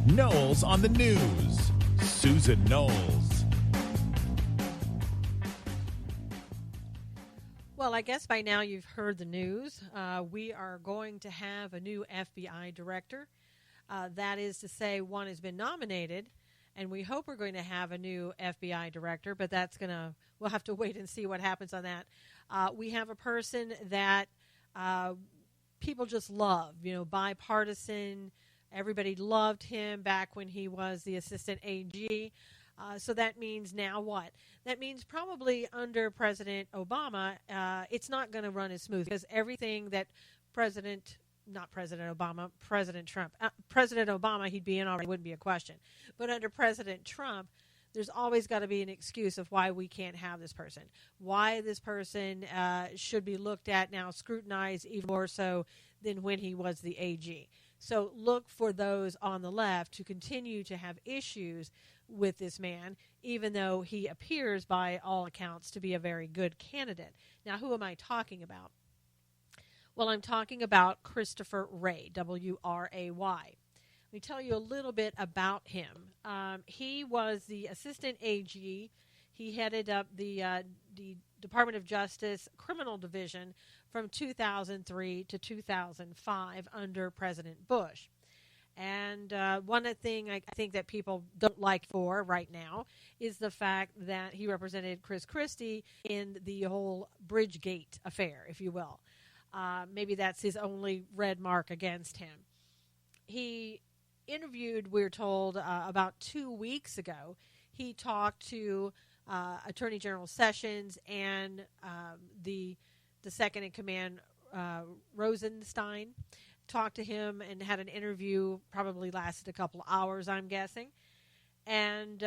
Knowles on the news. Susan Knowles. Well, I guess by now you've heard the news. We are going to have a new FBI director. That is to say, one has been nominated, and we hope we're going to have a new FBI director, but we'll have to wait and see what happens on that. We have a person that people just love, bipartisan. Everybody loved him back when he was the assistant AG. So that means now what? That means probably under President Obama, it's not going to run as smooth because everything that President Trump, President Obama, he'd be in already, wouldn't be a question. But under President Trump, there's always got to be an excuse of why we can't have this person, why this person should be looked at now, scrutinized even more so than when he was the AG. So look for those on the left to continue to have issues with this man, even though he appears by all accounts to be a very good candidate. Now, who am I talking about? Well, I'm talking about Christopher Wray, W-R-A-Y. Let me tell you a little bit about him. He was the assistant AG. He headed up the Department of Justice Criminal Division from 2003 to 2005 under President Bush. And one thing I think that people don't like for right now is the fact that he represented Chris Christie in the whole Bridgegate affair, if you will. Maybe that's his only red mark against him. He interviewed, we're told, about 2 weeks ago. He talked to Attorney General Sessions and the second in command, Rosenstein. Talked to him and had an interview, probably lasted a couple hours, I'm guessing. And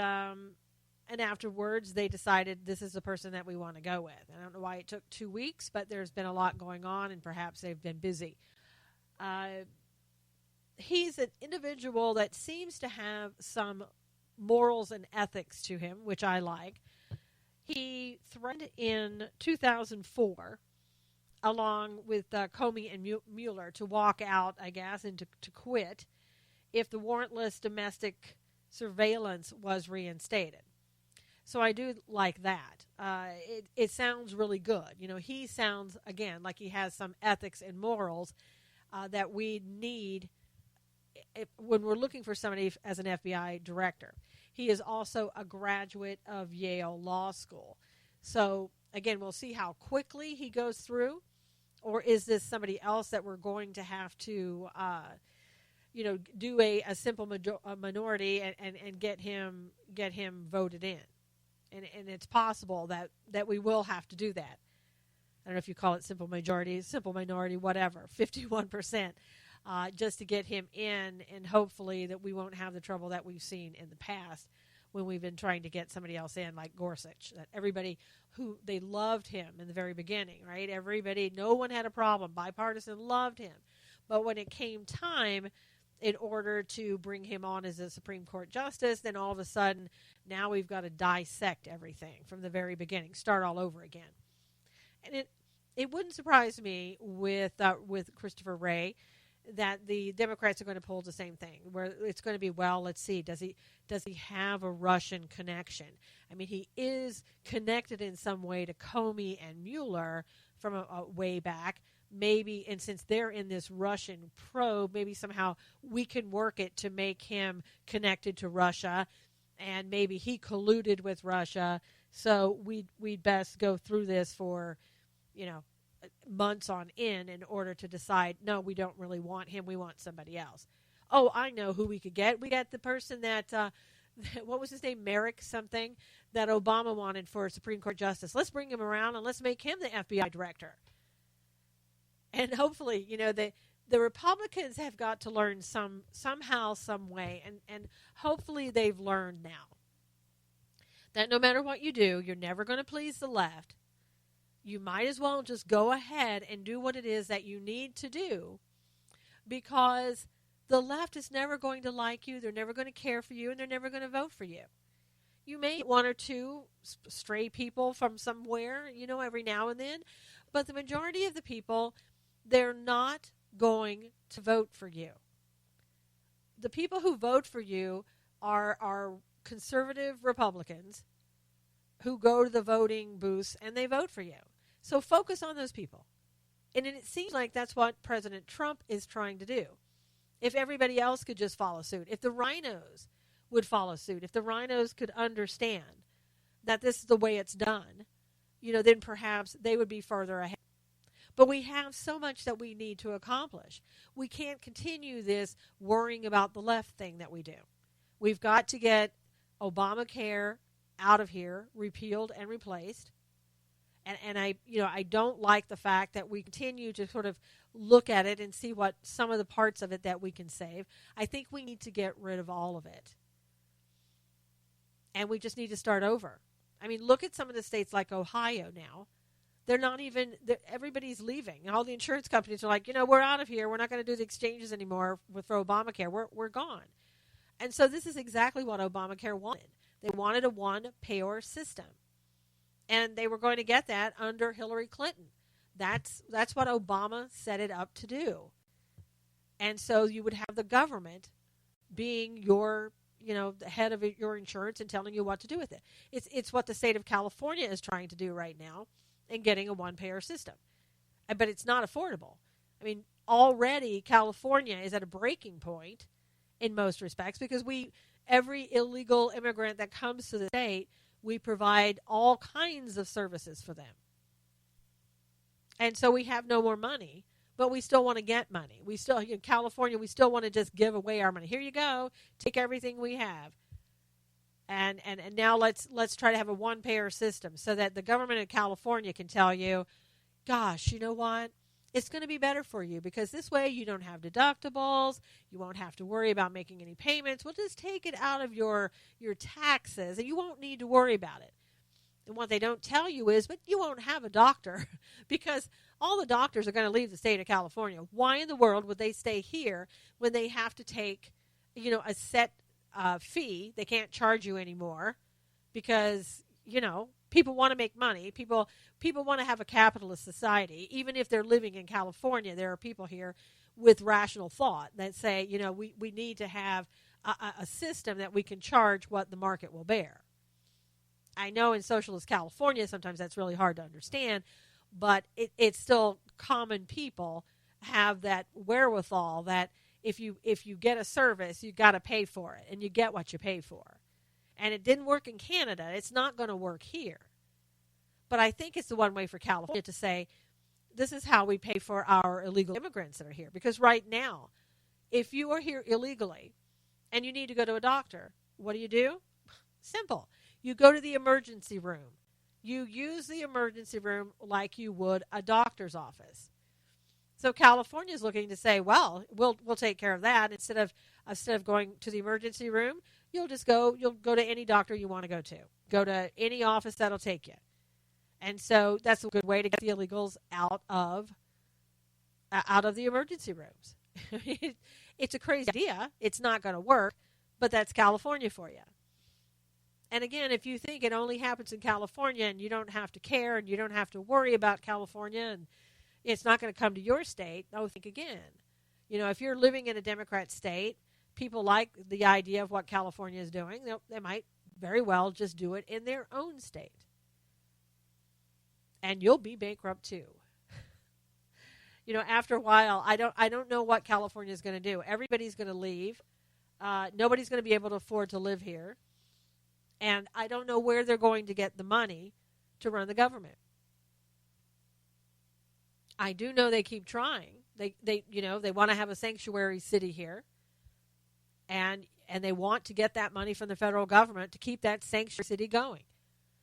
afterwards, they decided this is the person that we want to go with. I don't know why it took 2 weeks, but there's been a lot going on, and perhaps they've been busy. He's an individual that seems to have some morals and ethics to him, which I like. He threatened in 2004, along with Comey and Mueller, to walk out, I guess, and to quit if the warrantless domestic surveillance was reinstated. So I do like that. It sounds really good. He sounds, again, like he has some ethics and morals that we need when we're looking for somebody as an FBI director. He is also a graduate of Yale Law School. So, again, we'll see how quickly he goes through. Or is this somebody else that we're going to have to, do a simple minority and get him voted in? And it's possible that we will have to do that. I don't know if you call it simple majority, simple minority, whatever, 51%, just to get him in, and hopefully that we won't have the trouble that we've seen in the past when we've been trying to get somebody else in, like Gorsuch, that everybody who they loved him in the very beginning, right? Everybody, no one had a problem. Bipartisan loved him. But when it came time in order to bring him on as a Supreme Court justice, then all of a sudden, now we've got to dissect everything from the very beginning, start all over again. And it wouldn't surprise me with Christopher Wray that the Democrats are going to pull the same thing, where it's going to be, well, let's see, does he have a Russian connection? I mean, he is connected in some way to Comey and Mueller from a way back. Maybe, and since they're in this Russian probe, maybe somehow we can work it to make him connected to Russia, and maybe he colluded with Russia. So we'd best go through this for, months on in order to decide, no, we don't really want him. We want somebody else. Oh, I know who we could get. We got the person that, what was his name, Merrick something, that Obama wanted for Supreme Court justice. Let's bring him around and let's make him the FBI director. And hopefully, the Republicans have got to learn somehow, some way, and hopefully they've learned now that no matter what you do, you're never going to please the left. You might as well just go ahead and do what it is that you need to do, because the left is never going to like you, they're never going to care for you, and they're never going to vote for you. You may get one or two stray people from somewhere, every now and then, but the majority of the people, they're not going to vote for you. the people who vote for you are conservative Republicans who go to the voting booths and they vote for you. So focus on those people. And it seems like that's what President Trump is trying to do. If everybody else could just follow suit, if the rhinos would follow suit, if the rhinos could understand that this is the way it's done, then perhaps they would be further ahead. But we have so much that we need to accomplish. We can't continue this worrying about the left thing that we do. We've got to get Obamacare out of here, repealed and replaced. And I don't like the fact that we continue to sort of look at it and see what some of the parts of it that we can save. I think we need to get rid of all of it. And we just need to start over. I mean, look at some of the states like Ohio now. They're not even, everybody's leaving. All the insurance companies are like, we're out of here. We're not going to do the exchanges anymore for Obamacare. We're gone. And so this is exactly what Obamacare wanted. They wanted a one-payer system. And they were going to get that under Hillary Clinton. That's what Obama set it up to do. And so you would have the government being your, the head of your insurance and telling you what to do with it. It's what the state of California is trying to do right now in getting a one-payer system. But it's not affordable. I mean, already California is at a breaking point in most respects because every illegal immigrant that comes to the state, we provide all kinds of services for them. And so we have no more money, but we still want to get money. We still, in California, we still want to just give away our money. Here you go. Take everything we have. And now let's try to have a one-payer system so that the government of California can tell you, gosh, you know what? It's going to be better for you because this way you don't have deductibles. You won't have to worry about making any payments. We'll just take it out of your taxes, and you won't need to worry about it. And what they don't tell you is, but you won't have a doctor because all the doctors are going to leave the state of California. Why in the world would they stay here when they have to take, a set fee? They can't charge you anymore because, people want to make money. People want to have a capitalist society. Even if they're living in California, there are people here with rational thought that say, we need to have a system that we can charge what the market will bear. I know in socialist California, sometimes that's really hard to understand, but it's still common people have that wherewithal that if you get a service, you got to pay for it, and you get what you pay for. And it didn't work in Canada. It's not going to work here. But I think it's the one way for California to say, this is how we pay for our illegal immigrants that are here. Because right now, if you are here illegally and you need to go to a doctor, what do? Simple. You go to the emergency room. You use the emergency room like you would a doctor's office. So California is looking to say, well, we'll take care of that. Instead of going to the emergency room, you'll go to any doctor you want to go to. Go to any office that'll take you. And so that's a good way to get the illegals out of the emergency rooms. It's a crazy idea. It's not going to work, but that's California for you. And again, if you think it only happens in California and you don't have to care and you don't have to worry about California and it's not going to come to your state, think again. If you're living in a Democrat state, people like the idea of what California is doing. They might very well just do it in their own state. And you'll be bankrupt too. After a while, I don't know what California is going to do. Everybody's going to leave. Nobody's going to be able to afford to live here. And I don't know where they're going to get the money to run the government. I do know they keep trying. They want to have a sanctuary city here. And they want to get that money from the federal government to keep that sanctuary city going.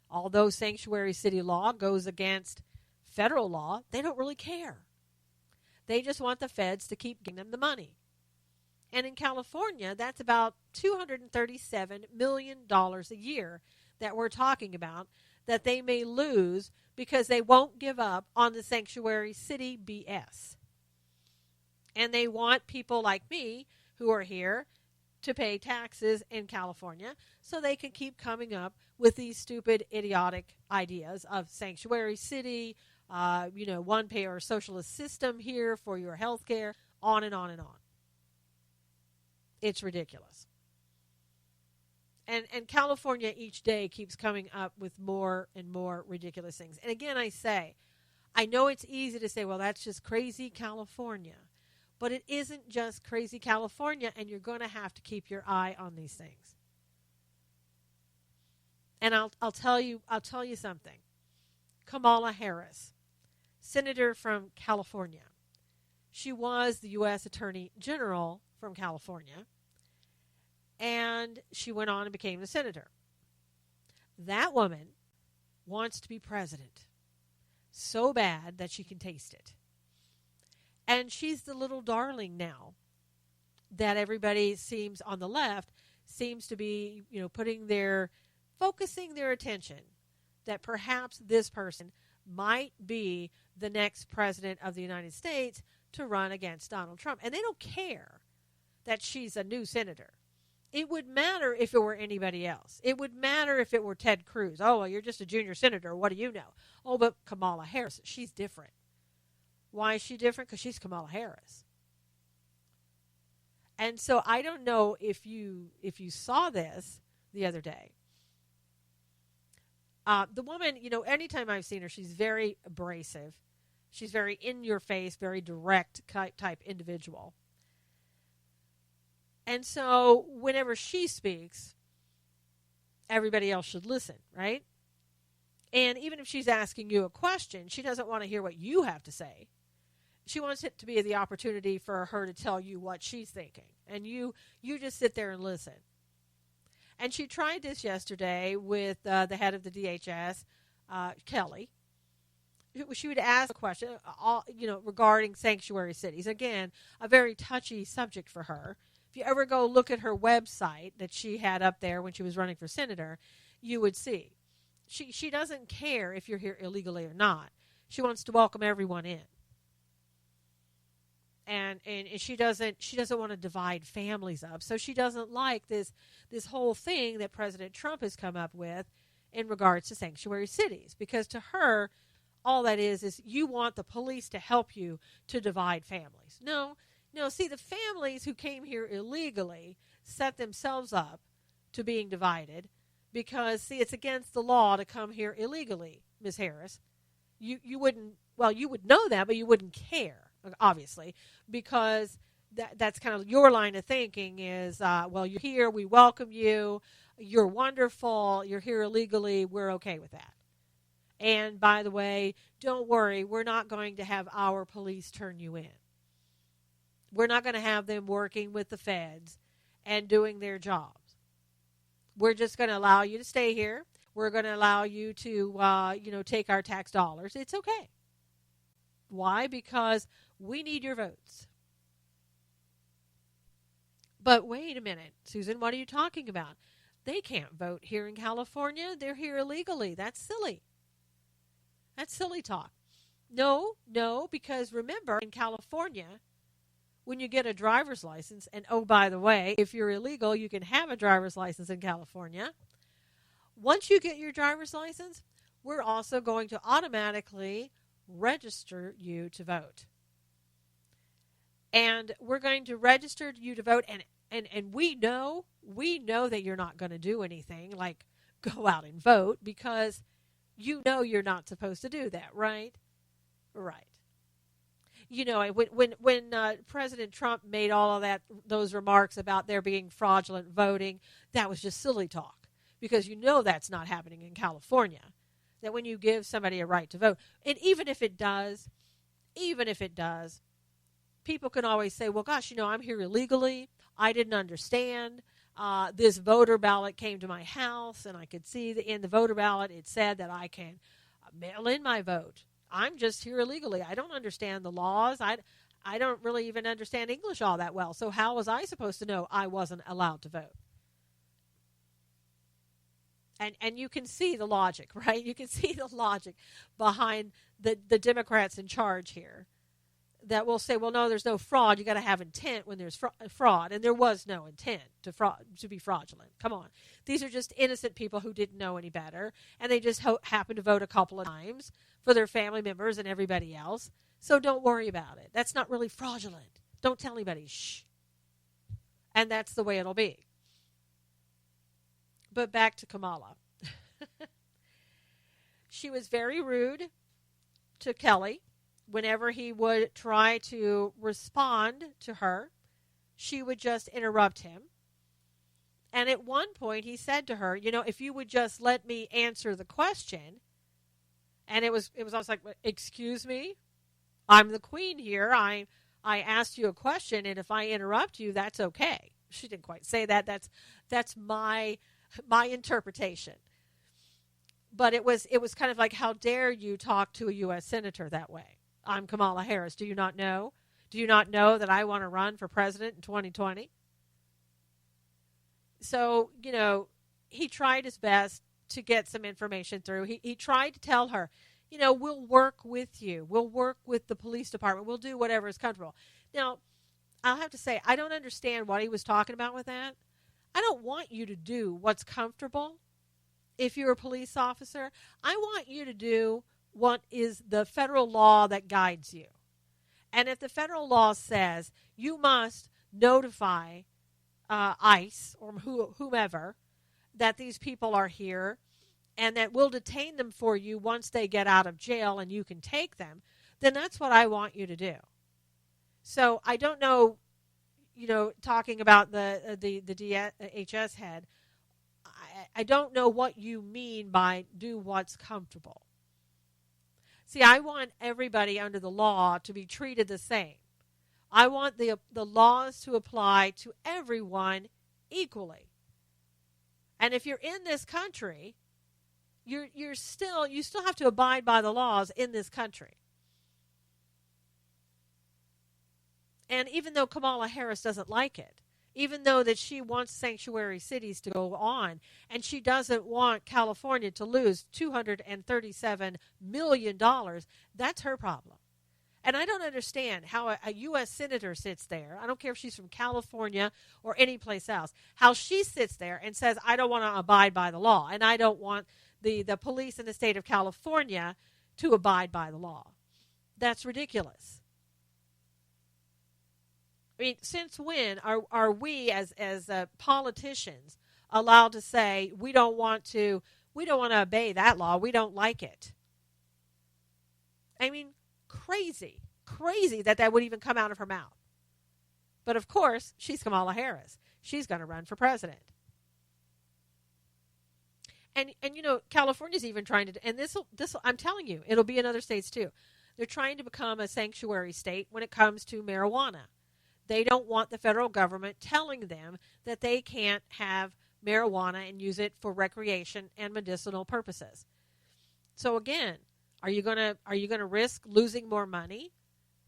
Although sanctuary city law goes against federal law, they don't really care. They just want the feds to keep giving them the money. And in California, that's about $237 million a year that we're talking about that they may lose because they won't give up on the sanctuary city BS. And they want people like me who are here to pay taxes in California so they can keep coming up with these stupid, idiotic ideas of sanctuary city, one-payer socialist system here for your health care, on and on and on. It's ridiculous. And California each day keeps coming up with more and more ridiculous things. And again, I know it's easy to say, well, that's just crazy California. But it isn't just crazy California, and you're going to have to keep your eye on these things. And I'll tell you something. Kamala Harris, Senator from California. She was the U.S. Attorney General from California, and she went on and became the senator. That woman wants to be president so bad that she can taste it. And she's the little darling now that everybody seems on the left seems to be, focusing their attention that perhaps this person might be the next president of the United States to run against Donald Trump. And they don't care that she's a new senator. It would matter if it were anybody else. It would matter if it were Ted Cruz. Oh, well, you're just a junior senator. What do you know? Oh, but Kamala Harris, she's different. Why is she different? Because she's Kamala Harris. And so I don't know if you saw this the other day. The woman, anytime I've seen her, she's very abrasive. She's very in-your-face, very direct type individual. And so whenever she speaks, everybody else should listen, right? And even if she's asking you a question, she doesn't want to hear what you have to say. She wants it to be the opportunity for her to tell you what she's thinking. And you just sit there and listen. And she tried this yesterday with the head of the DHS, Kelly. She would ask a question, regarding sanctuary cities. Again, a very touchy subject for her. If you ever go look at her website that she had up there when she was running for senator, you would see. She doesn't care if you're here illegally or not. She wants to welcome everyone in. And she doesn't want to divide families up. So she doesn't like this whole thing that President Trump has come up with in regards to sanctuary cities. Because to her, all that is you want the police to help you to divide families. No, see, the families who came here illegally set themselves up to being divided because, see, it's against the law to come here illegally, Ms. Harris. You wouldn't, you would know that, but you wouldn't care, obviously, because that's kind of your line of thinking is, you're here, we welcome you, you're wonderful, you're here illegally, we're okay with that. And by the way, don't worry, we're not going to have our police turn you in. We're not going to have them working with the feds and doing their jobs. We're just going to allow you to stay here. We're going to allow you to, take our tax dollars. It's okay. Why? Because we need your votes. But wait a minute, Susan, what are you talking about? They can't vote here in California. They're here illegally. That's silly. That's silly talk. No, because remember, in California, when you get a driver's license, and oh, by the way, if you're illegal, you can have a driver's license in California. Once you get your driver's license, we're also going to automatically register you to vote. And we're going to register you to vote, and we know that you're not going to do anything like go out and vote because you're not supposed to do that, right? Right. When President Trump made all of those remarks about there being fraudulent voting, that was just silly talk because that's not happening in California. That when you give somebody a right to vote, and even if it does, people can always say, well, gosh, I'm here illegally. I didn't understand. This voter ballot came to my house, and I could see that in the voter ballot it said that I can mail in my vote. I'm just here illegally. I don't understand the laws. I don't really even understand English all that well. So how was I supposed to know I wasn't allowed to vote? And you can see the logic, right? You can see the logic behind the Democrats in charge here that will say, well, no, there's no fraud. You got to have intent when there's fraud. And there was no intent to be fraudulent. Come on. These are just innocent people who didn't know any better. And they just happened to vote a couple of times for their family members and everybody else. So don't worry about it. That's not really fraudulent. Don't tell anybody. Shh. And that's the way it'll be. But back to Kamala. She was very rude to Kelly. Whenever he would try to respond to her, she would just interrupt him. And at one point he said to her, if you would just let me answer the question. And it was almost like, excuse me, I'm the queen here. I asked you a question, and if I interrupt you, that's okay. She didn't quite say that. That's my interpretation. But it was kind of like, how dare you talk to a U.S. senator that way? I'm Kamala Harris. Do you not know? Do you not know that I want to run for president in 2020? So, he tried his best to get some information through. He tried to tell her, we'll work with you. We'll work with the police department. We'll do whatever is comfortable. Now, I'll have to say, I don't understand what he was talking about with that. I don't want you to do what's comfortable. If you're a police officer, I want you to do what is the federal law that guides you. And if the federal law says you must notify ICE or whomever that these people are here and that we'll detain them for you once they get out of jail and you can take them, then that's what I want you to do. So I don't know, talking about the DHS head, I don't know what you mean by do what's comfortable. See, I want everybody under the law to be treated the same. I want the laws to apply to everyone equally. And if you're in this country, you still have to abide by the laws in this country. And even though Kamala Harris doesn't like it, even though that she wants sanctuary cities to go on, and she doesn't want California to lose $237 million, that's her problem. And I don't understand how a U.S. senator sits there. I don't care if she's from California or any place else, how she sits there and says, I don't want to abide by the law, and I don't want the police in the state of California to abide by the law. That's ridiculous. I mean, since when are we as politicians allowed to say we don't want to obey that law? We don't like it. I mean, crazy that would even come out of her mouth. But of course, she's Kamala Harris. She's going to run for president. And California's even trying to, and this I'm telling you, it'll be in other states too. They're trying to become a sanctuary state when it comes to marijuana. They don't want the federal government telling them that they can't have marijuana and use it for recreation and medicinal purposes. So again, are you going to risk losing more money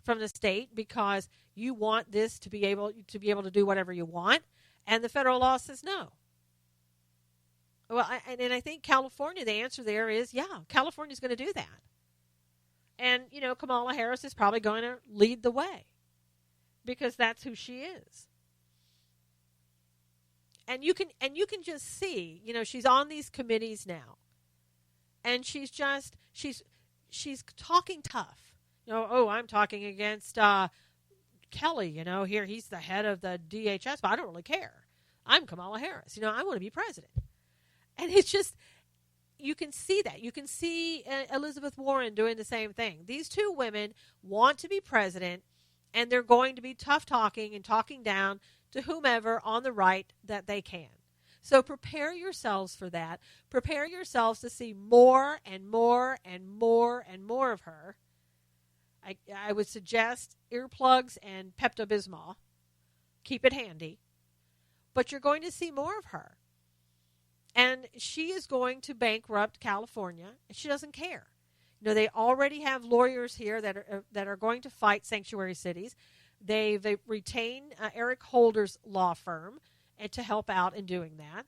from the state because you want this to be able to do whatever you want, and the federal law says no? Well, I think California, the answer there is, yeah, California's going to do that. And, Kamala Harris is probably going to lead the way because that's who she is. And you can just see, she's on these committees now. And she's talking tough. I'm talking against Kelly, here he's the head of the DHS, but I don't really care. I'm Kamala Harris. I want to be president. And it's just, you can see that. You can see Elizabeth Warren doing the same thing. These two women want to be president, and they're going to be tough talking and talking down to whomever on the right that they can. So prepare yourselves for that. Prepare yourselves to see more and more and more and more of her. I would suggest earplugs and Pepto-Bismol. Keep it handy. But you're going to see more of her. And she is going to bankrupt California, and she doesn't care. They already have lawyers here that are going to fight sanctuary cities. They've retained Eric Holder's law firm and to help out in doing that.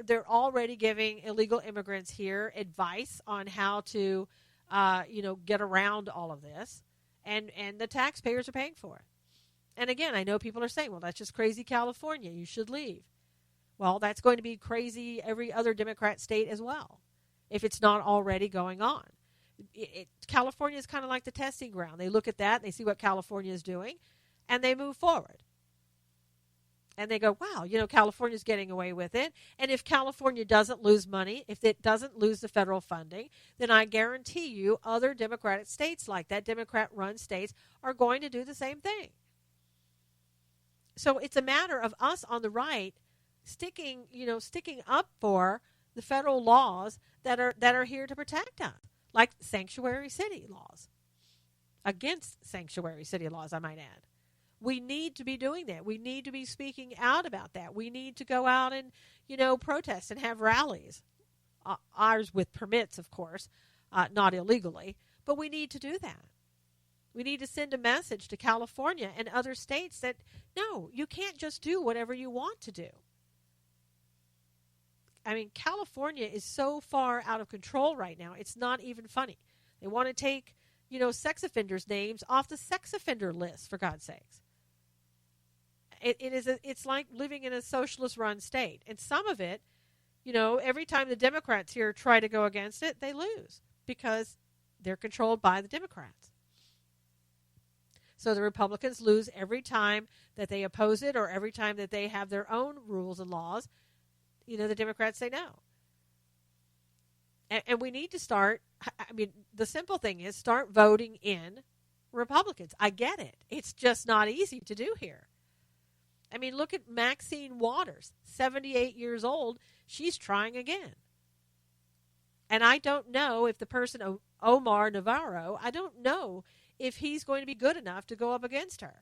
They're already giving illegal immigrants here advice on how to, get around all of this, and the taxpayers are paying for it. And again, I know people are saying, "Well, that's just crazy California. You should leave." Well, that's going to be crazy every other Democrat state as well, if it's not already going on. California is kind of like the testing ground. They look at that, they see what California is doing, and they move forward. And they go, wow, California's getting away with it. And if California doesn't lose money, if it doesn't lose the federal funding, then I guarantee you other Democratic states like that, Democrat-run states, are going to do the same thing. So it's a matter of us on the right sticking up for the federal laws that are here to protect us, like sanctuary city laws, against sanctuary city laws, I might add. We need to be doing that. We need to be speaking out about that. We need to go out and, protest and have rallies. Ours with permits, of course, not illegally. But we need to do that. We need to send a message to California and other states that, no, you can't just do whatever you want to do. I mean, California is so far out of control right now, it's not even funny. They want to take, sex offenders' names off the sex offender list, for God's sakes. It's like living in a socialist-run state. And some of it, every time the Democrats here try to go against it, they lose because they're controlled by the Democrats. So the Republicans lose every time that they oppose it or every time that they have their own rules and laws. The Democrats say no. And we need to start, the simple thing is start voting in Republicans. I get it. It's just not easy to do here. Look at Maxine Waters, 78 years old. She's trying again. And I don't know if the person, Omar Navarro, I don't know if he's going to be good enough to go up against her.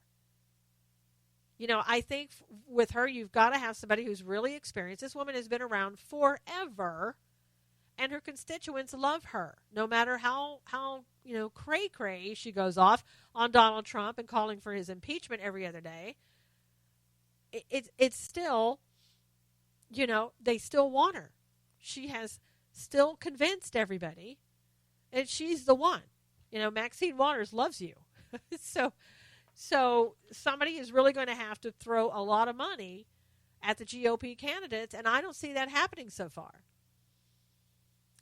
I think with her, you've got to have somebody who's really experienced. This woman has been around forever, and her constituents love her, no matter how cray-cray she goes off on Donald Trump and calling for his impeachment every other day. It's still, they still want her. She has still convinced everybody, and she's the one. Maxine Waters loves you. So somebody is really going to have to throw a lot of money at the GOP candidates, and I don't see that happening so far.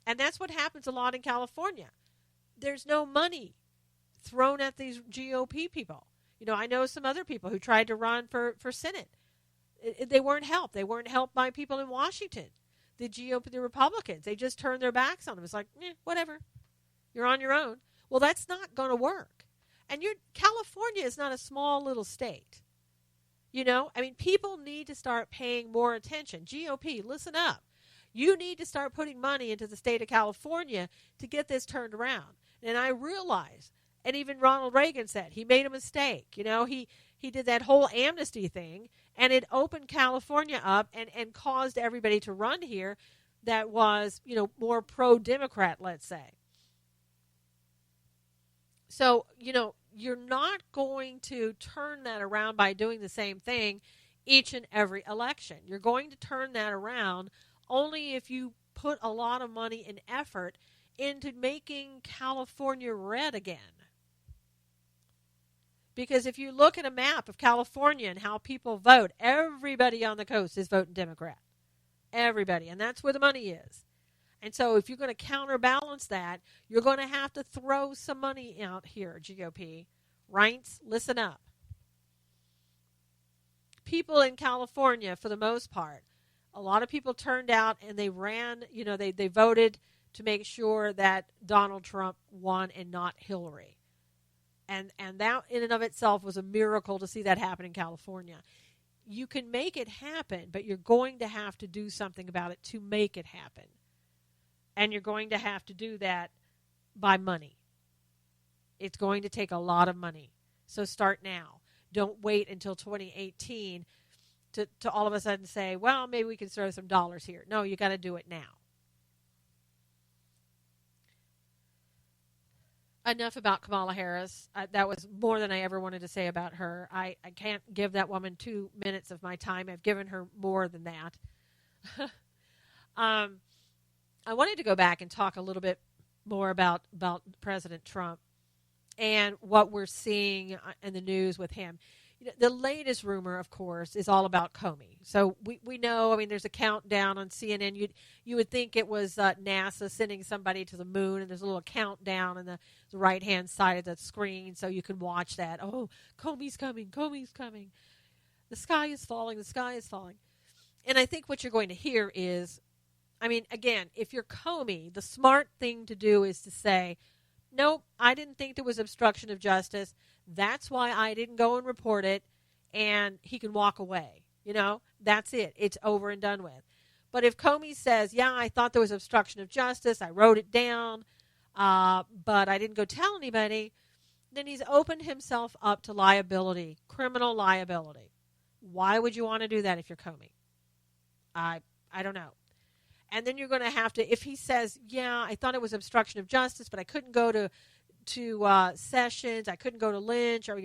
And that's what happens a lot in California. There's no money thrown at these GOP people. I know some other people who tried to run for Senate. They weren't helped. They weren't helped by people in Washington. The GOP, the Republicans, they just turned their backs on them. It's like, whatever. You're on your own. Well, that's not going to work. And California is not a small little state. People need to start paying more attention. GOP, listen up. You need to start putting money into the state of California to get this turned around. And I realize, and even Ronald Reagan said, he made a mistake. He did that whole amnesty thing, and it opened California up and caused everybody to run here that was, more pro-Democrat, let's say. So, you're not going to turn that around by doing the same thing each and every election. You're going to turn that around only if you put a lot of money and effort into making California red again. Because if you look at a map of California and how people vote, everybody on the coast is voting Democrat. Everybody. And that's where the money is. And so if you're going to counterbalance that, you're going to have to throw some money out here, GOP. Reints, listen up. People in California, for the most part, a lot of people turned out and they ran, they voted to make sure that Donald Trump won and not Hillary. And that in and of itself was a miracle to see that happen in California. You can make it happen, but you're going to have to do something about it to make it happen. And you're going to have to do that by money. It's going to take a lot of money. So start now. Don't wait until 2018 to all of a sudden say, well, maybe we can throw some dollars here. No, you got to do it now. Enough about Kamala Harris. That was more than I ever wanted to say about her. I can't give that woman 2 minutes of my time. I've given her more than that. I wanted to go back and talk a little bit more about President Trump and what we're seeing in the news with him. The latest rumor, of course, is all about Comey. So we know, there's a countdown on CNN. You would think it was NASA sending somebody to the moon, and there's a little countdown on the right-hand side of the screen so you can watch that. Oh, Comey's coming, Comey's coming. The sky is falling. The sky is falling. And I think what you're going to hear is, I mean, again, if you're Comey, the smart thing to do is to say, nope, I didn't think there was obstruction of justice. That's why I didn't go and report it. And he can walk away. You know, that's it. It's over and done with. But if Comey says, yeah, I thought there was obstruction of justice, I wrote it down, but I didn't go tell anybody, then he's opened himself up to liability, criminal liability. Why would you want to do that if you're Comey? I don't know. And then you're going to have to, if he says, yeah, I thought it was obstruction of justice, but I couldn't go to Sessions, I couldn't go to Lynch, or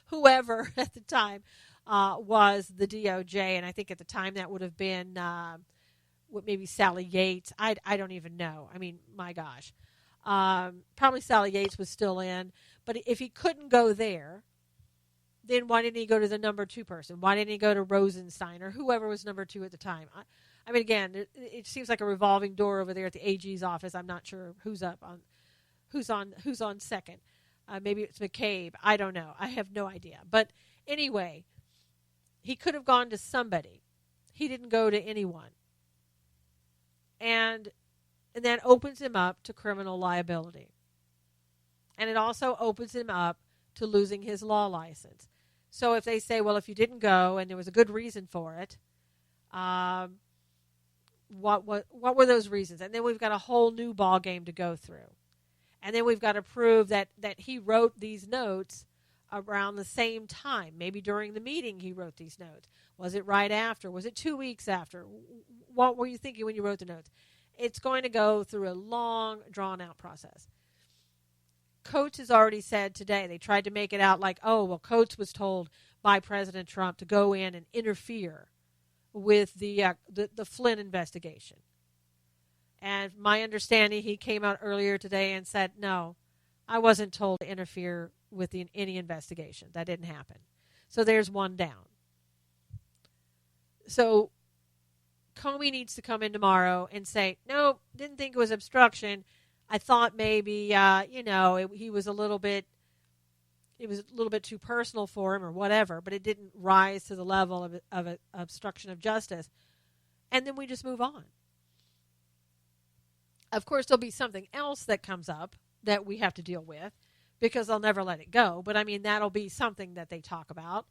whoever at the time was the DOJ, and I think at the time that would have been maybe Sally Yates. I don't even know. I mean, my gosh. Probably Sally Yates was still in. But if he couldn't go there, then why didn't he go to the number 2 person? Why didn't he go to Rosenstein or whoever was number 2 at the time? I mean, again, it seems like a revolving door over there at the AG's office. I'm not sure who's on second. Maybe it's McCabe. I don't know. I have no idea. But anyway, he could have gone to somebody. He didn't go to anyone. And that opens him up to criminal liability. And it also opens him up to losing his law license. So if they say, well, if you didn't go and there was a good reason for it, what were those reasons? And then we've got a whole new ball game to go through. And then we've got to prove that he wrote these notes around the same time. Maybe during the meeting he wrote these notes. Was it right after? Was it 2 weeks after? What were you thinking when you wrote the notes? It's going to go through a long, drawn-out process. Coates has already said today, they tried to make it out like, oh, well, Coates was told by President Trump to go in and interfere with the Flynn investigation. And my understanding, he came out earlier today and said, no, I wasn't told to interfere with any investigation. That didn't happen. So there's one down. So Comey needs to come in tomorrow and say, no, didn't think it was obstruction. I thought maybe, he was a little bit, it was a little bit too personal for him or whatever, but it didn't rise to the level of obstruction of justice. And then we just move on. Of course, there'll be something else that comes up that we have to deal with because they'll never let it go. But, I mean, that'll be something that they talk about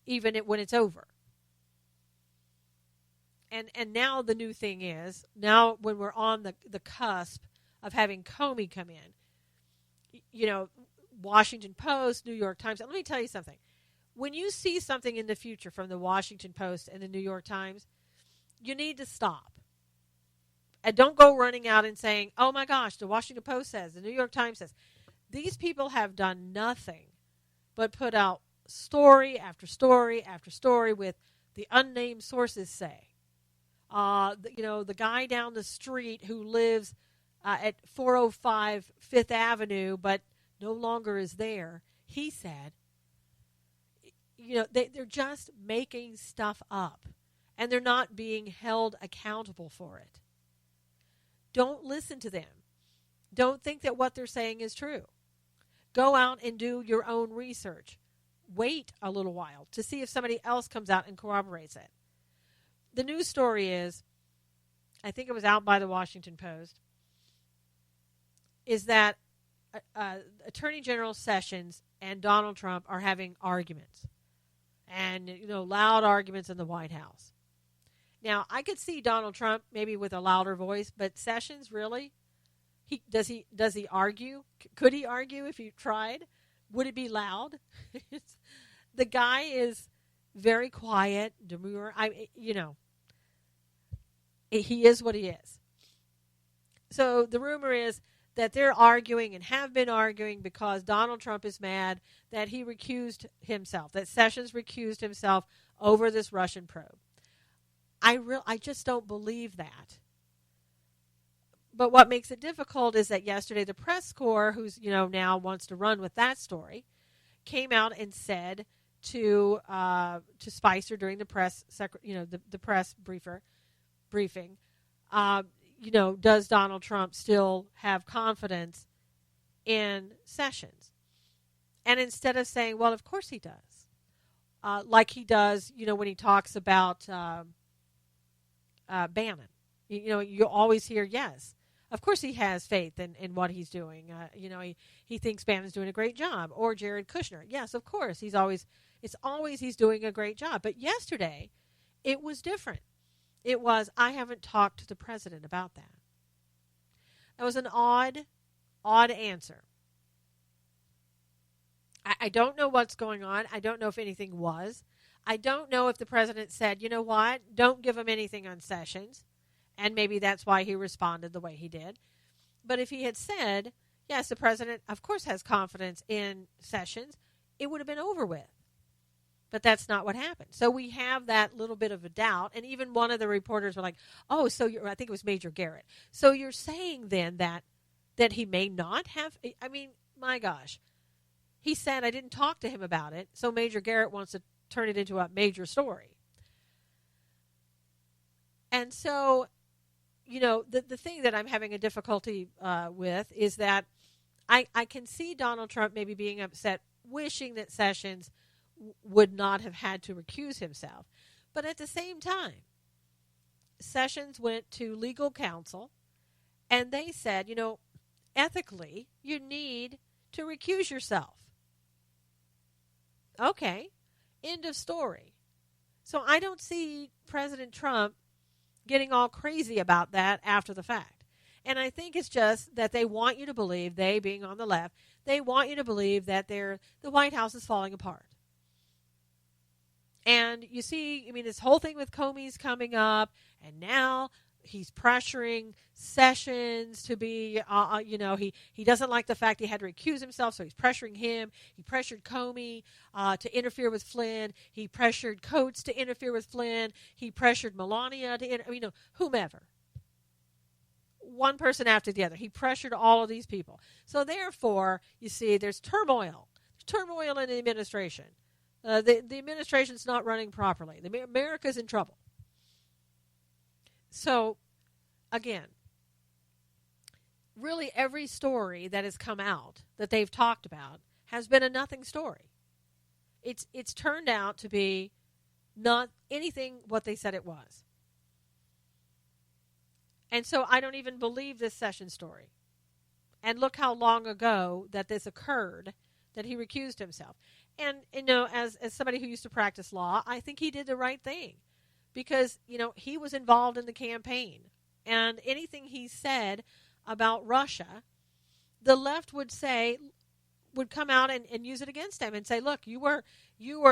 even when it's over. And now the new thing is, now when we're on the cusp of having Comey come in, Washington Post, New York Times. Let me tell you something. When you see something in the future from the Washington Post and the New York Times, you need to stop. And don't go running out and saying, oh my gosh, the Washington Post says, the New York Times says. These people have done nothing but put out story after story after story with the unnamed sources say. The guy down the street who lives at 405 Fifth Avenue but no longer is there, he said, they're just making stuff up and they're not being held accountable for it. Don't listen to them. Don't think that what they're saying is true. Go out and do your own research. Wait a little while to see if somebody else comes out and corroborates it. The news story is, I think it was out by the Washington Post, is that Attorney General Sessions and Donald Trump are having arguments. And, loud arguments in the White House. Now, I could see Donald Trump maybe with a louder voice, but Sessions, really? Does he argue? Could he argue if he tried? Would it be loud? The guy is very quiet, demure. He is what he is. So the rumor is that they're arguing and have been arguing because Donald Trump is mad that he recused himself, that Sessions recused himself over this Russian probe. I just don't believe that. But what makes it difficult is that yesterday the press corps, who's now wants to run with that story, came out and said to Spicer during the press the press briefing, does Donald Trump still have confidence in Sessions? And instead of saying, well, of course he does, like he does, when he talks about Bannon. You always hear, yes, of course he has faith in what he's doing. He thinks Bannon's doing a great job. Or Jared Kushner. Yes, of course. He's always doing a great job. But yesterday, it was different. It was, I haven't talked to the president about that. That was an odd answer. I don't know what's going on. I don't know if anything was. I don't know if the president said, you know what, don't give him anything on Sessions. And maybe that's why he responded the way he did. But if he had said, yes, the president, of course, has confidence in Sessions, it would have been over with. But that's not what happened. So we have that little bit of a doubt. And even one of the reporters were like, oh, so I think it was Major Garrett. So you're saying then that he may not have, I mean, my gosh. He said, I didn't talk to him about it. So Major Garrett wants to turn it into a major story. And so, the thing that I'm having a difficulty with is that I can see Donald Trump maybe being upset, wishing that Sessions would not have had to recuse himself. But at the same time, Sessions went to legal counsel, and they said, ethically, you need to recuse yourself. Okay, end of story. So I don't see President Trump getting all crazy about that after the fact. And I think it's just that they want you to believe, they being on the left, they want you to believe that the White House is falling apart. And you see, this whole thing with Comey's coming up, and now he's pressuring Sessions to be, he doesn't like the fact he had to recuse himself, so he's pressuring him. He pressured Comey to interfere with Flynn. He pressured Coates to interfere with Flynn. He pressured Melania to, whomever. One person after the other. He pressured all of these people. So therefore, you see, there's turmoil. There's turmoil in the administration. The administration's not running properly. America's in trouble. So, again, really every story that has come out that they've talked about has been a nothing story. It's turned out to be not anything what they said it was. And so I don't even believe this Sessions story. And look how long ago that this occurred, that he recused himself. And, as somebody who used to practice law, I think he did the right thing. Because, he was involved in the campaign. And anything he said about Russia, the left would come out and use it against him and say, look, you were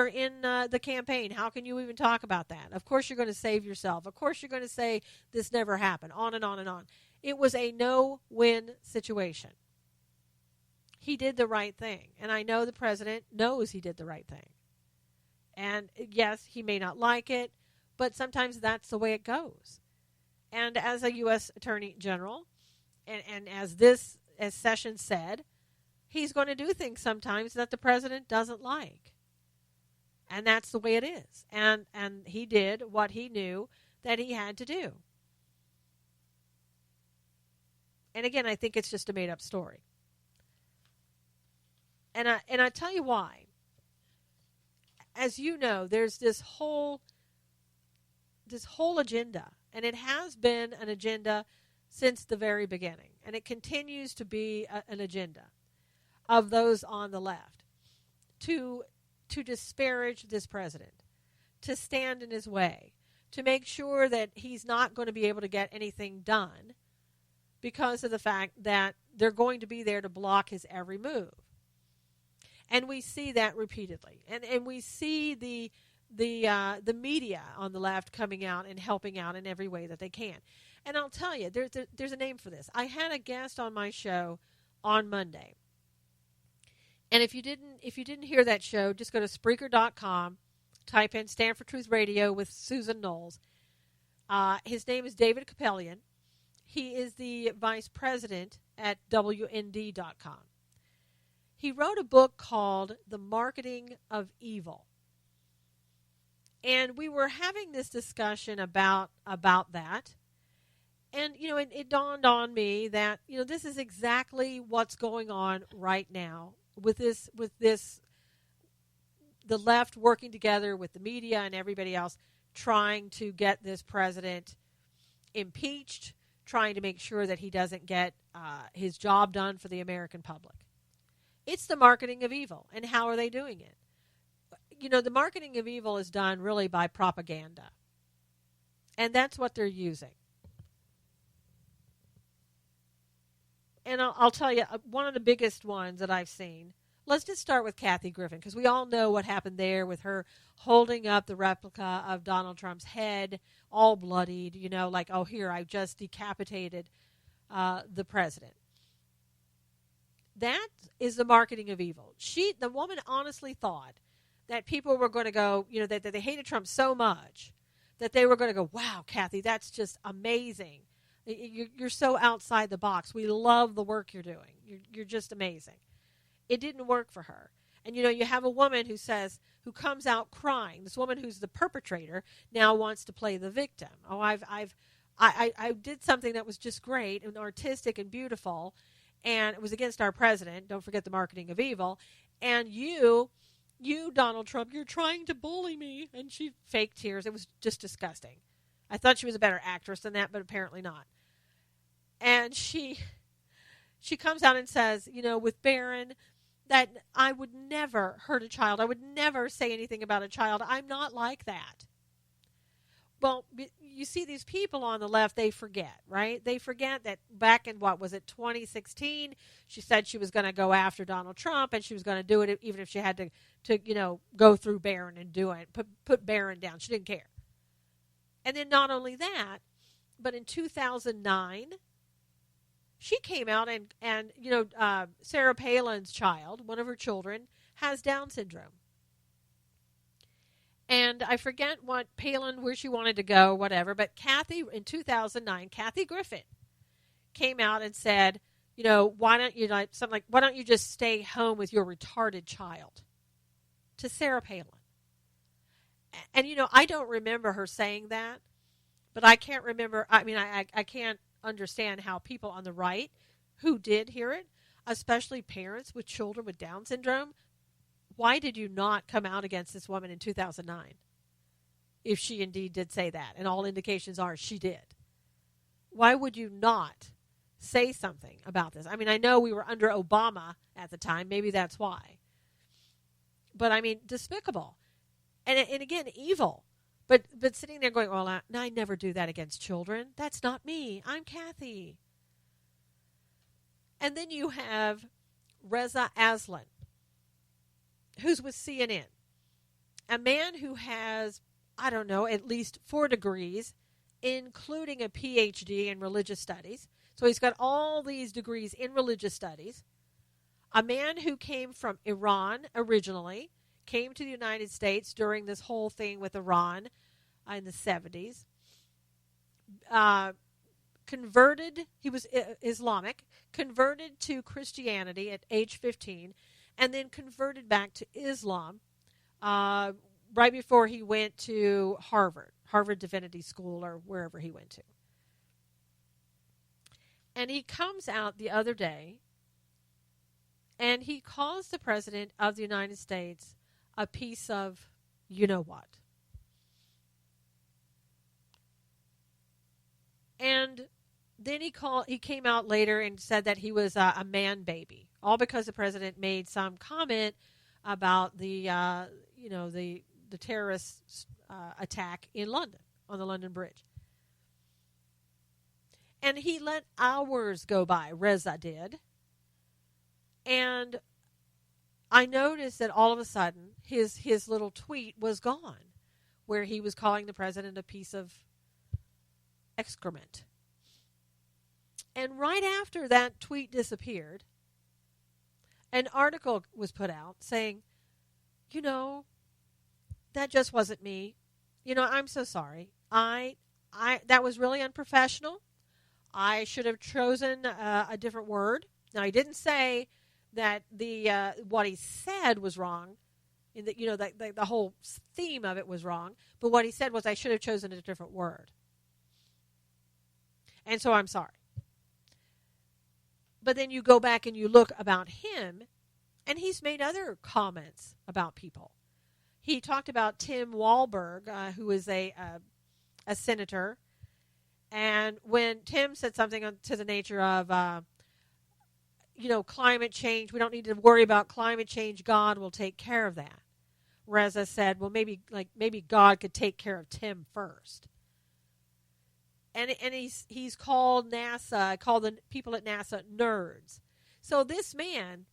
in the campaign. How can you even talk about that? Of course you're going to save yourself. Of course you're going to say this never happened, on and on and on. It was a no-win situation. He did the right thing. And I know the president knows he did the right thing. And yes, he may not like it, but sometimes that's the way it goes. And as a U.S. Attorney General, and as Sessions said, he's going to do things sometimes that the president doesn't like. And that's the way it is. And he did what he knew that he had to do. And again, I think it's just a made-up story. And I tell you why. As you know, there's this whole agenda, and it has been an agenda since the very beginning, and it continues to be an agenda of those on the left to disparage this president, to stand in his way, to make sure that he's not going to be able to get anything done because of the fact that they're going to be there to block his every move. And we see that repeatedly. And we see the media on the left coming out and helping out in every way that they can. And I'll tell you, there's a name for this. I had a guest on my show on Monday. And if you didn't hear that show, just go to Spreaker.com, type in Stand for Truth Radio with SUSAN KNOWLES. His name is David Capellian. He is the vice president at WND.com. He wrote a book called The Marketing of Evil. And we were having this discussion about that. And, it dawned on me that, this is exactly what's going on right now with this the left working together with the media and everybody else trying to get this president impeached, trying to make sure that he doesn't get his job done for the American public. It's the marketing of evil. And how are they doing it? The marketing of evil is done really by propaganda. And that's what they're using. And I'll tell you, one of the biggest ones that I've seen, let's just start with Kathy Griffin, because we all know what happened there with her holding up the replica of Donald Trump's head, all bloodied, like, oh, here, I just decapitated the president. That is the marketing of evil. The woman honestly thought that people were going to go, that they hated Trump so much that they were going to go, wow, Kathy, that's just amazing. You're so outside the box. We love the work you're doing. You're just amazing. It didn't work for her. And, you have a woman who comes out crying. This woman who's the perpetrator now wants to play the victim. Oh, I did something that was just great and artistic and beautiful, and it was against our president. Don't forget the marketing of evil. And you, Donald Trump, you're trying to bully me. And she faked tears. It was just disgusting. I thought she was a better actress than that, but apparently not. And she comes out and says, with Barron, that I would never hurt a child. I would never say anything about a child. I'm not like that. Well, you see these people on the left, they forget, right? They forget that back in, 2016, she said she was going to go after Donald Trump, and she was going to do it even if she had to go through Barron and do it, put Barron down. She didn't care. And then not only that, but in 2009, she came out and Sarah Palin's child, one of her children, has Down syndrome. And I forget what Palin, where she wanted to go, whatever, but in 2009, Kathy Griffin came out and said, why don't you just stay home with your retarded child? To Sarah Palin. And, I don't remember her saying that, but I can't remember. I mean, I can't understand how people on the right who did hear it, especially parents with children with Down syndrome, why did you not come out against this woman in 2009 if she indeed did say that? And all indications are she did. Why would you not say something about this? I mean, I know we were under Obama at the time. Maybe that's why. But, I mean, despicable. And again, evil. But sitting there going, well, I never do that against children. That's not me. I'm Kathy. And then you have Reza Aslan, who's with CNN. A man who has, I don't know, at least 4 degrees, including a PhD in religious studies. So he's got all these degrees in religious studies. A man who came from Iran originally, came to the United States during this whole thing with Iran in the 70s. Converted, he was Islamic, converted to Christianity at age 15, and then converted back to Islam right before he went to Harvard Divinity School, or wherever he went to. And he comes out the other day, and he calls the President of the United States a piece of you-know-what. And then he came out later and said that he was a man baby, all because the president made some comment about the terrorist attack in London, on the London Bridge. And he let hours go by, Reza did. And I noticed that all of a sudden his little tweet was gone, where he was calling the president a piece of excrement. And right after that tweet disappeared, an article was put out saying, that just wasn't me. I'm so sorry. That was really unprofessional. I should have chosen a different word. Now, he didn't say that what he said was wrong, in that the whole theme of it was wrong. But what he said was, I should have chosen a different word. And so I'm sorry. But then you go back and you look about him, and he's made other comments about people. he talked about Tim Walberg, who is a senator. And when Tim said something to the nature of, climate change, we don't need to worry about climate change. God will take care of that. Reza said, well, maybe God could take care of Tim first. And he's called the people at NASA nerds. So this man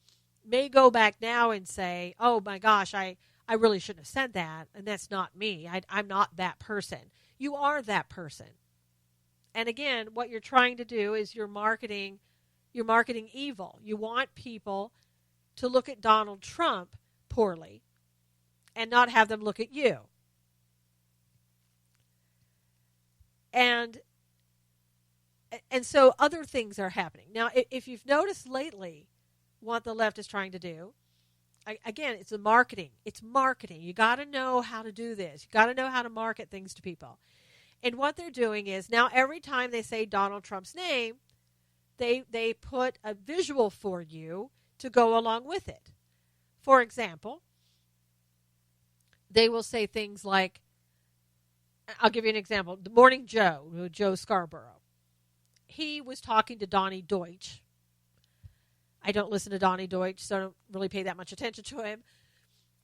may go back now and say, oh my gosh, I really shouldn't have said that, and that's not me. I'm not that person. You are that person. And again, what you're trying to do is you're marketing evil. You want people to look at Donald Trump poorly and not have them look at you. And so other things are happening. Now, if you've noticed lately what the left is trying to do, again, it's marketing. It's marketing. You got to know how to do this. You got to know how to market things to people. And what they're doing is now every time they say Donald Trump's name, they put a visual for you to go along with it. For example, they will say things like, I'll give you an example. The Morning Joe Scarborough. He was talking to Donnie Deutsch. I don't listen to Donnie Deutsch, so I don't really pay that much attention to him.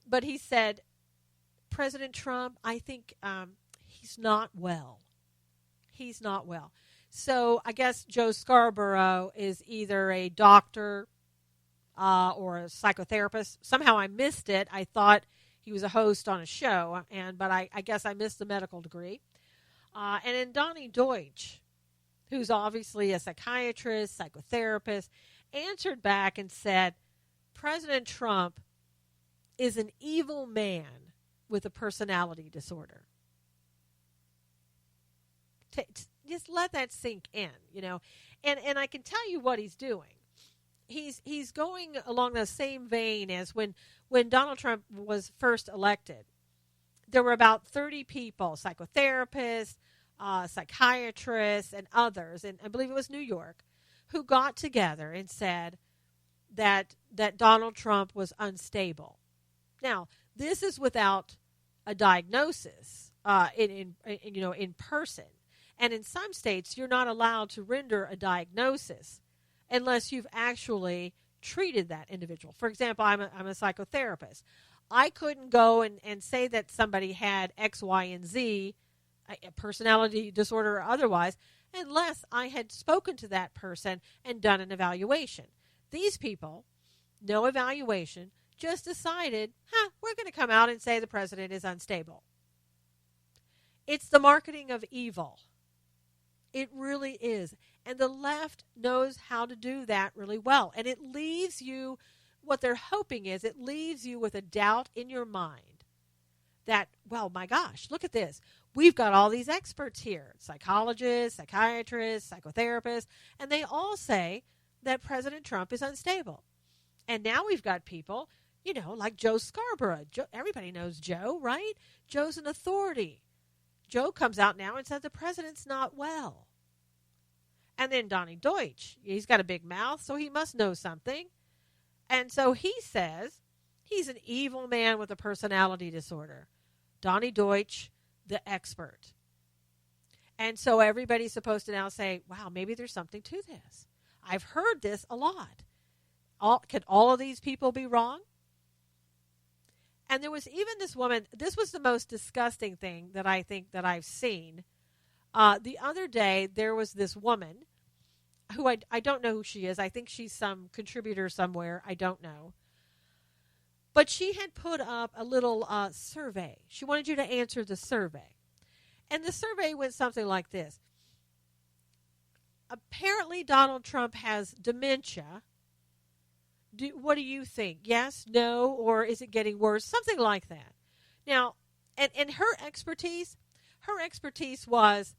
But he said, President Trump, I think he's not well. He's not well. So I guess Joe Scarborough is either a doctor or a psychotherapist. Somehow I missed it. I thought he was a host on a show, but I guess I missed the medical degree. And then Donnie Deutsch, who's obviously a psychiatrist, psychotherapist, answered back and said, President Trump is an evil man with a personality disorder. Just let that sink in, And I can tell you what he's doing. He's going along the same vein as when Donald Trump was first elected. There were about 30 people, psychotherapists, psychiatrists, and others, and I believe it was New York, who got together and said that Donald Trump was unstable. Now, this is without a diagnosis in person. And in some states, you're not allowed to render a diagnosis unless you've actually treated that individual. For example, I'm a psychotherapist. I couldn't go and say that somebody had X, Y, and Z, a personality disorder or otherwise, unless I had spoken to that person and done an evaluation. These people, no evaluation, just decided, we're going to come out and say the president is unstable. It's the marketing of evil. It really is. And the left knows how to do that really well. And it leaves you, what they're hoping is, it leaves you with a doubt in your mind that, well, my gosh, look at this. We've got all these experts here, psychologists, psychiatrists, psychotherapists, and they all say that President Trump is unstable. And now we've got people, like Joe Scarborough. Everybody knows Joe, right? Joe's an authority. Joe comes out now and says the president's not well. And then Donnie Deutsch, he's got a big mouth, so he must know something. And so he says he's an evil man with a personality disorder. Donnie Deutsch, the expert. And so everybody's supposed to now say, wow, maybe there's something to this. I've heard this a lot. Could all of these people be wrong? And there was even this woman, this was the most disgusting thing that I think that I've seen. The other day, there was this woman who I don't know who she is. I think she's some contributor somewhere. I don't know. But she had put up a little survey. She wanted you to answer the survey. And the survey went something like this. Apparently, Donald Trump has dementia. What do you think? Yes, no, or is it getting worse? Something like that. Now, and her expertise was,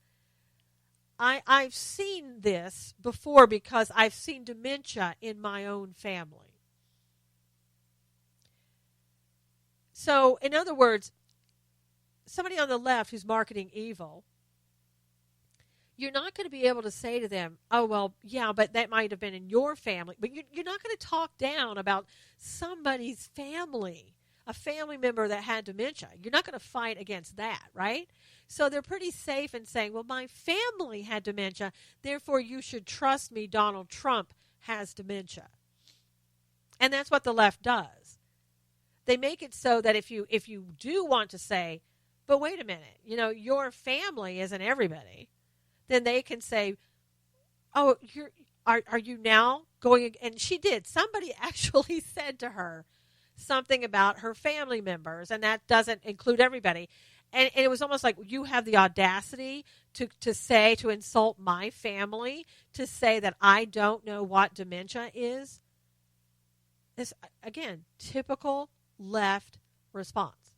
I've seen this before because I've seen dementia in my own family. So, in other words, somebody on the left who's marketing evil, you're not going to be able to say to them, oh, well, yeah, but that might have been in your family. But you're not going to talk down about somebody's family. a family member that had dementia. You're not going to fight against that, right? So they're pretty safe in saying, well, my family had dementia, therefore you should trust me, Donald Trump has dementia. And that's what the left does. They make it so that if you do want to say, but wait a minute, your family isn't everybody, then they can say, oh, are you now going? And she did. Somebody actually said to her something about her family members, and that doesn't include everybody. And it was almost like, you have the audacity to insult my family, to say that I don't know what dementia is. This, again, typical left response.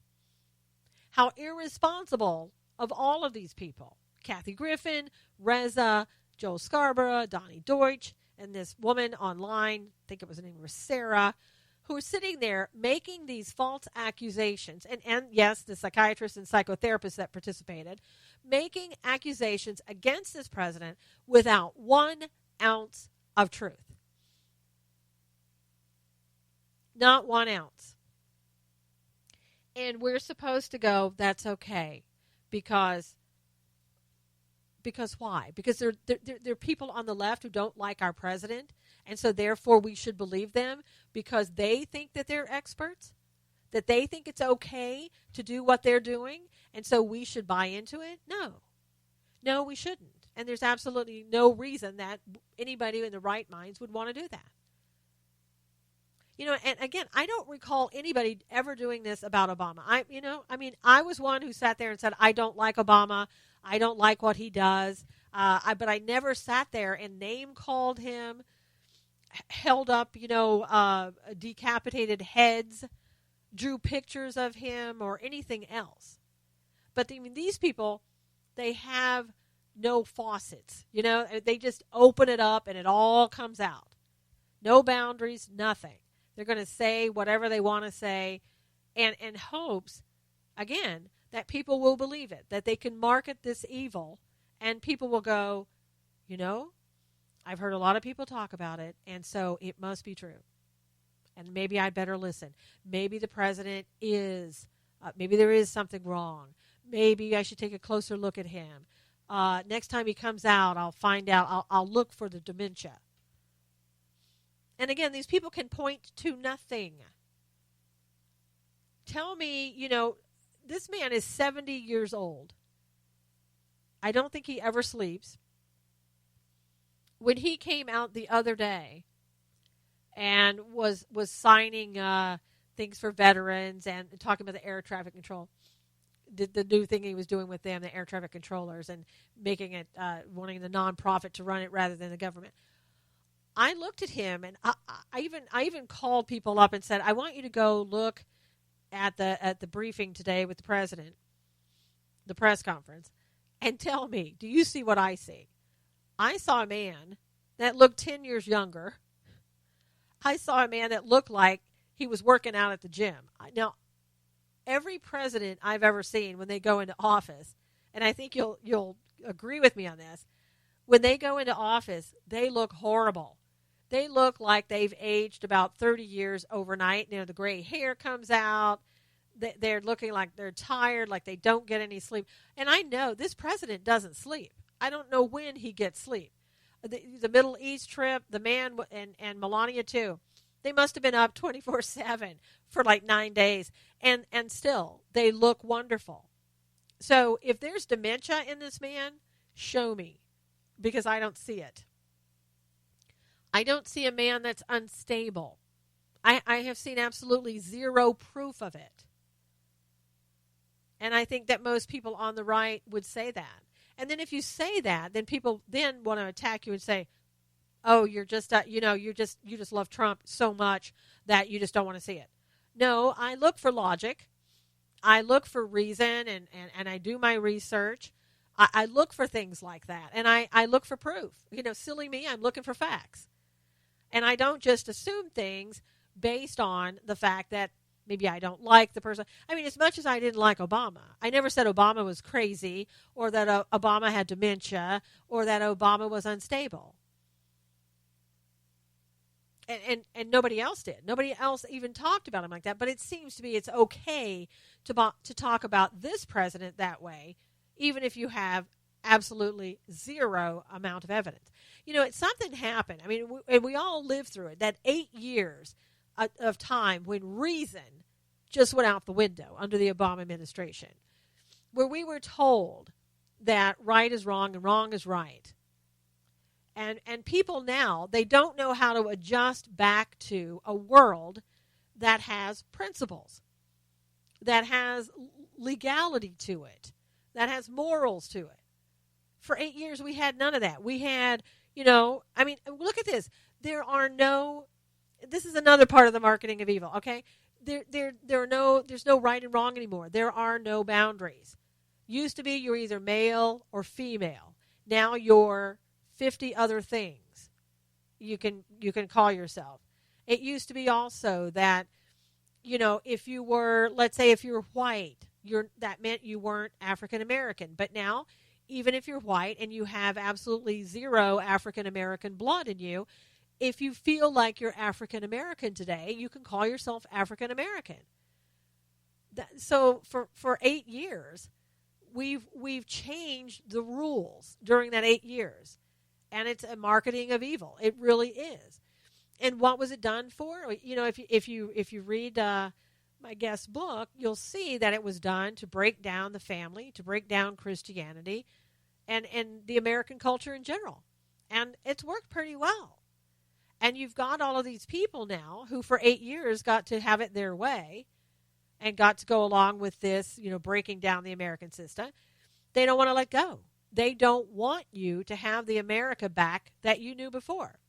How irresponsible of all of these people. Kathy Griffin, Reza, Joel Scarborough, Donnie Deutsch, and this woman online, I think it was her name was Sarah, who are sitting there making these false accusations, and yes, the psychiatrists and psychotherapists that participated, making accusations against this president without 1 ounce of truth. Not 1 ounce. And we're supposed to go, that's okay, because why? Because there are people on the left who don't like our president, and so therefore we should believe them because they think that they're experts, that they think it's okay to do what they're doing, and so we should buy into it? No, we shouldn't. And there's absolutely no reason that anybody in the right minds would want to do that. And again, I don't recall anybody ever doing this about Obama. I was one who sat there and said, I don't like Obama. I don't like what he does. But I never sat there and name called him, held up, decapitated heads, drew pictures of him or anything else. But these people, they have no faucets. They just open it up and it all comes out. No boundaries, nothing. They're going to say whatever they want to say and in hopes, again, that people will believe it, that they can market this evil and people will go, I've heard a lot of people talk about it, and so it must be true. And maybe I'd better listen. Maybe the president maybe there is something wrong. Maybe I should take a closer look at him. Next time he comes out, I'll find out. I'll look for the dementia. And again, these people can point to nothing. Tell me, this man is 70 years old. I don't think he ever sleeps. When he came out the other day and was signing things for veterans and talking about the air traffic control, the new thing he was doing with them, the air traffic controllers, and making it, wanting the nonprofit to run it rather than the government. I looked at him and I even called people up and said, I want you to go look at the briefing today with the president, the press conference, and tell me, do you see what I see? I saw a man that looked 10 years younger. I saw a man that looked like he was working out at the gym. Now, every president I've ever seen when they go into office, and I think you'll agree with me on this, when they go into office, they look horrible. They look like they've aged about 30 years overnight. The gray hair comes out. They're looking like they're tired, like they don't get any sleep. And I know this president doesn't sleep. I don't know when he gets sleep. The Middle East trip, the man and Melania too, they must have been up 24/7 for like 9 days. And still, they look wonderful. So if there's dementia in this man, show me, because I don't see it. I don't see a man that's unstable. I have seen absolutely zero proof of it. And I think that most people on the right would say that. And then if you say that, then people then want to attack you and say, oh, you're just, you just love Trump so much that you just don't want to see it. No, I look for logic. I look for reason and I do my research. I look for things like that. And I look for proof. Silly me, I'm looking for facts. And I don't just assume things based on the fact that maybe I don't like the person. I mean, as much as I didn't like Obama, I never said Obama was crazy or that Obama had dementia or that Obama was unstable. And nobody else did. Nobody else even talked about him like that. But it seems to be it's okay to talk about this president that way, even if you have absolutely zero amount of evidence. It's something happened. I mean, we all lived through it. That 8 years of time when reason just went out the window under the Obama administration, where we were told that right is wrong and wrong is right. And people now, they don't know how to adjust back to a world that has principles, that has legality to it, that has morals to it. For 8 years, we had none of that. We had, look at this. This is another part of the marketing of evil, okay? There's no right and wrong anymore. There are no boundaries. Used to be you're either male or female. Now you're 50 other things you can call yourself. It used to be also that, if you were, let's say if you're white, that meant you weren't African American. But now, even if you're white and you have absolutely zero African American blood in you, if you feel like you're African American today, you can call yourself African American. So for 8 years, we've changed the rules during that 8 years. And it's a marketing of evil. It really is. And what was it done for? If you read my guest's book, you'll see that it was done to break down the family, to break down Christianity, and the American culture in general. And it's worked pretty well. And you've got all of these people now who for 8 years got to have it their way and got to go along with this, breaking down the American system. They don't want to let go. They don't want you to have the America back that you knew before.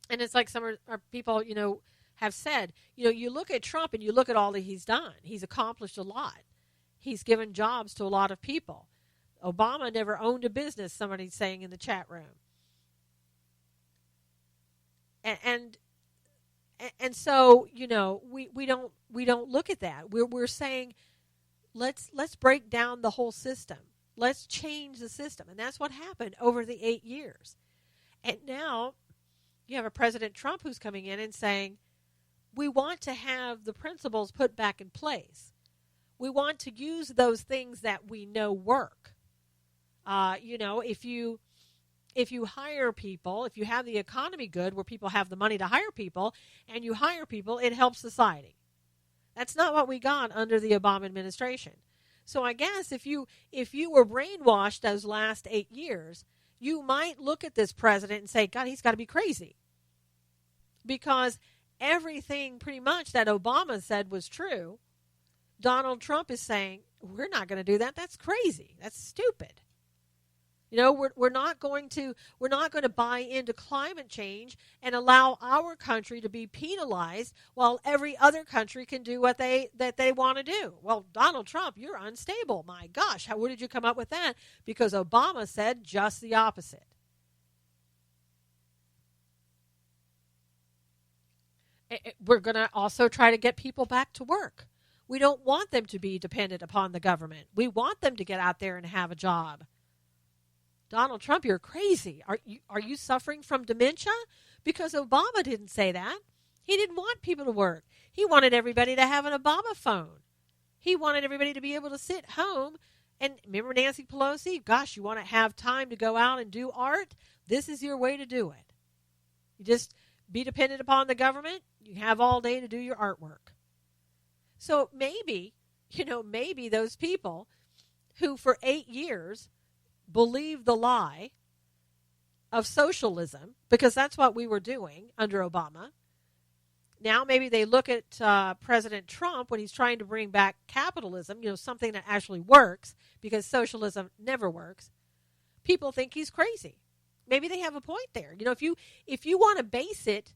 And it's like some of our people, have said, you look at Trump and you look at all that he's done. He's accomplished a lot. He's given jobs to a lot of people. Obama never owned a business, somebody's saying in the chat room. And so, we don't look at that. We're saying let's break down the whole system. Let's change the system. And that's what happened over the 8 years. And now you have a President Trump who's coming in and saying, we want to have the principles put back in place. We want to use those things that we know work. If you hire people, if you have the economy good where people have the money to hire people and you hire people, it helps society. That's not what we got under the Obama administration. So I guess if you were brainwashed those last 8 years, you might look at this president and say, God, he's got to be crazy. Because everything pretty much that Obama said was true. Donald Trump is saying, we're not going to do that. That's crazy. That's stupid. We're not going to buy into climate change and allow our country to be penalized while every other country can do what they want to do. Well, Donald Trump, you're unstable. My gosh, where did you come up with that? Because Obama said just the opposite. We're going to also try to get people back to work. We don't want them to be dependent upon the government. We want them to get out there and have a job. Donald Trump, you're crazy. Are you suffering from dementia? Because Obama didn't say that. He didn't want people to work. He wanted everybody to have an Obama phone. He wanted everybody to be able to sit home. And remember Nancy Pelosi? Gosh, you want to have time to go out and do art? This is your way to do it. You just be dependent upon the government. You have all day to do your artwork. So maybe those people who for 8 years believe the lie of socialism, because that's what we were doing under Obama. Now maybe they look at President Trump when he's trying to bring back capitalism, something that actually works, because socialism never works. People think he's crazy. Maybe they have a point there. If you want to base it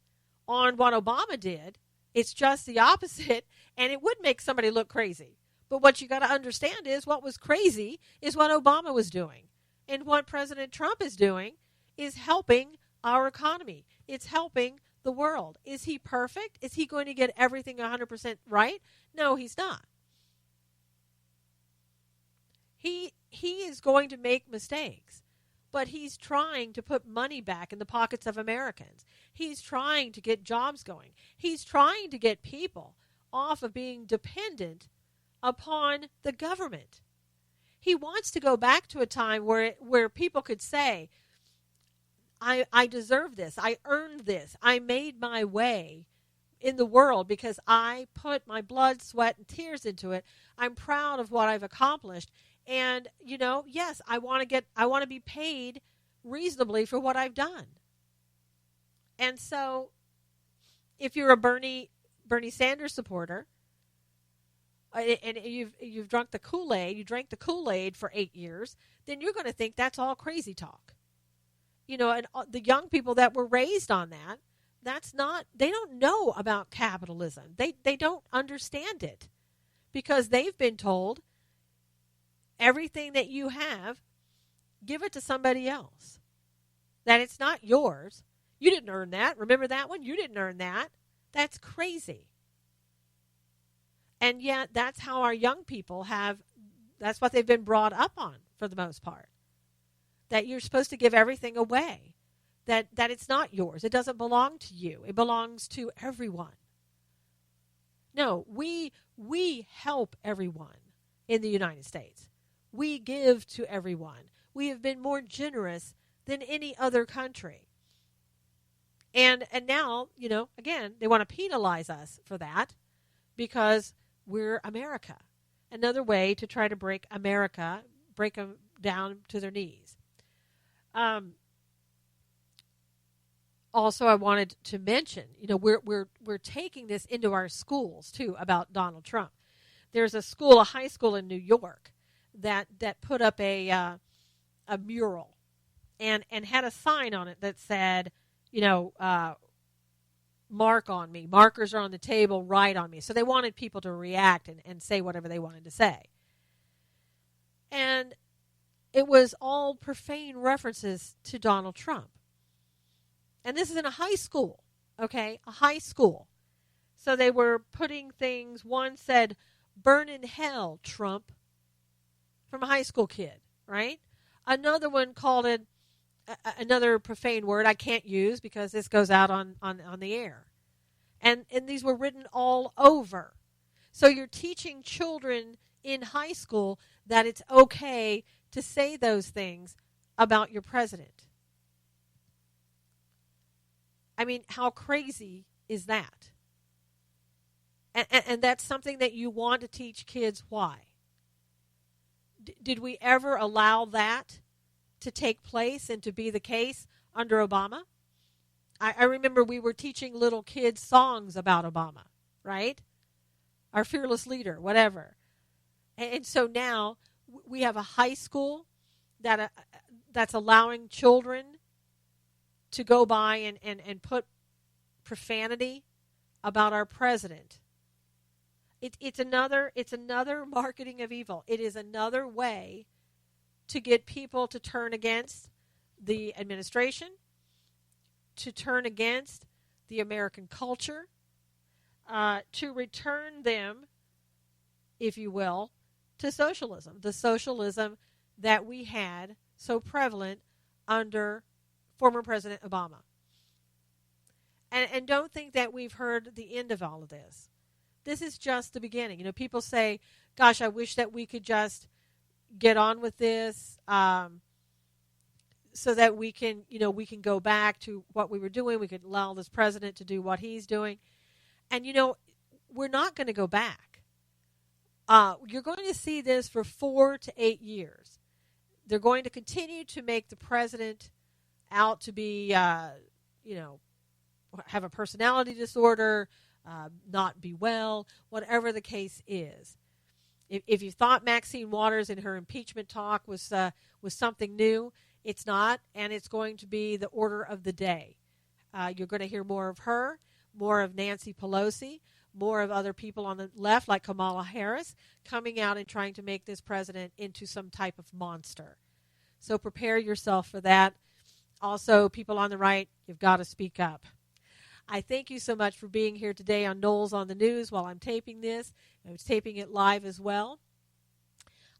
on what Obama did, it's just the opposite, and it would make somebody look crazy. But what you got to understand is what was crazy is what Obama was doing. And what President Trump is doing is helping our economy. It's helping the world. Is he perfect? Is he going to get everything 100% right? No, he's not. He is going to make mistakes. but he's trying to put money back in the pockets of Americans. He's trying to get jobs going. He's trying to get people off of being dependent upon the government. He wants to go back to a time where people could say, I deserve this. I earned this. I made my way in the world because I put my blood, sweat, and tears into it. I'm proud of what I've accomplished. And, yes, I want to be paid reasonably for what I've done. And so if you're a Bernie Sanders supporter, and you've drunk the Kool-Aid, you drank the Kool-Aid for 8 years, then you're going to think that's all crazy talk. And the young people that were raised on that, they don't know about capitalism. They don't understand it because they've been told everything that you have, give it to somebody else. That it's not yours. You didn't earn that. Remember that one? You didn't earn that. That's crazy. And yet that's how our young people that's what they've been brought up on for the most part. That you're supposed to give everything away. That it's not yours. It doesn't belong to you. It belongs to everyone. No, we help everyone in the United States. We give to everyone. We have been more generous than any other country. And now, again, they want to penalize us for that because we're America. Another way to try to break America, break them down to their knees. Also, I wanted to mention, we're taking this into our schools too about Donald Trump. There's a high school in New York that put up a mural and had a sign on it that said, mark on me. Markers are on the table, write on me. So they wanted people to react and say whatever they wanted to say. And it was all profane references to Donald Trump. And this is in a high school, okay? A high school. So they were putting things, one said, burn in hell, Trump, from a high school kid, right? Another one called it another profane word I can't use because this goes out on the air. And these were written all over. So you're teaching children in high school that it's okay to say those things about your president. I mean, how crazy is that? And that's something that you want to teach kids why. Did we ever allow that to take place and to be the case under Obama? I remember we were teaching little kids songs about Obama, right? Our fearless leader, whatever. And so now we have a high school that's allowing children to go by and put profanity about our president. It's another marketing of evil. It is another way to get people to turn against the administration, to turn against the American culture, to return them, if you will, to socialism, the socialism that we had so prevalent under former President Obama. And don't think that we've heard the end of all of this. This is just the beginning. People say, gosh, I wish that we could just get on with this so that we can go back to what we were doing. We could allow this president to do what he's doing. And, we're not going to go back. You're going to see this for 4 to 8 years. They're going to continue to make the president out to be, have a personality disorder, not be well, whatever the case is. If you thought Maxine Waters in her impeachment talk was something new, it's not, and it's going to be the order of the day. You're going to hear more of her, more of Nancy Pelosi, more of other people on the left like Kamala Harris coming out and trying to make this president into some type of monster. So prepare yourself for that. Also, people on the right, you've got to speak up. I thank you so much for being here today on Knowles on the News while I'm taping this. I was taping it live as well.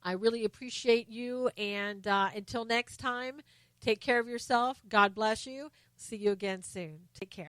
I really appreciate you, and until next time, Take care of yourself. God bless you. See you again soon. Take care.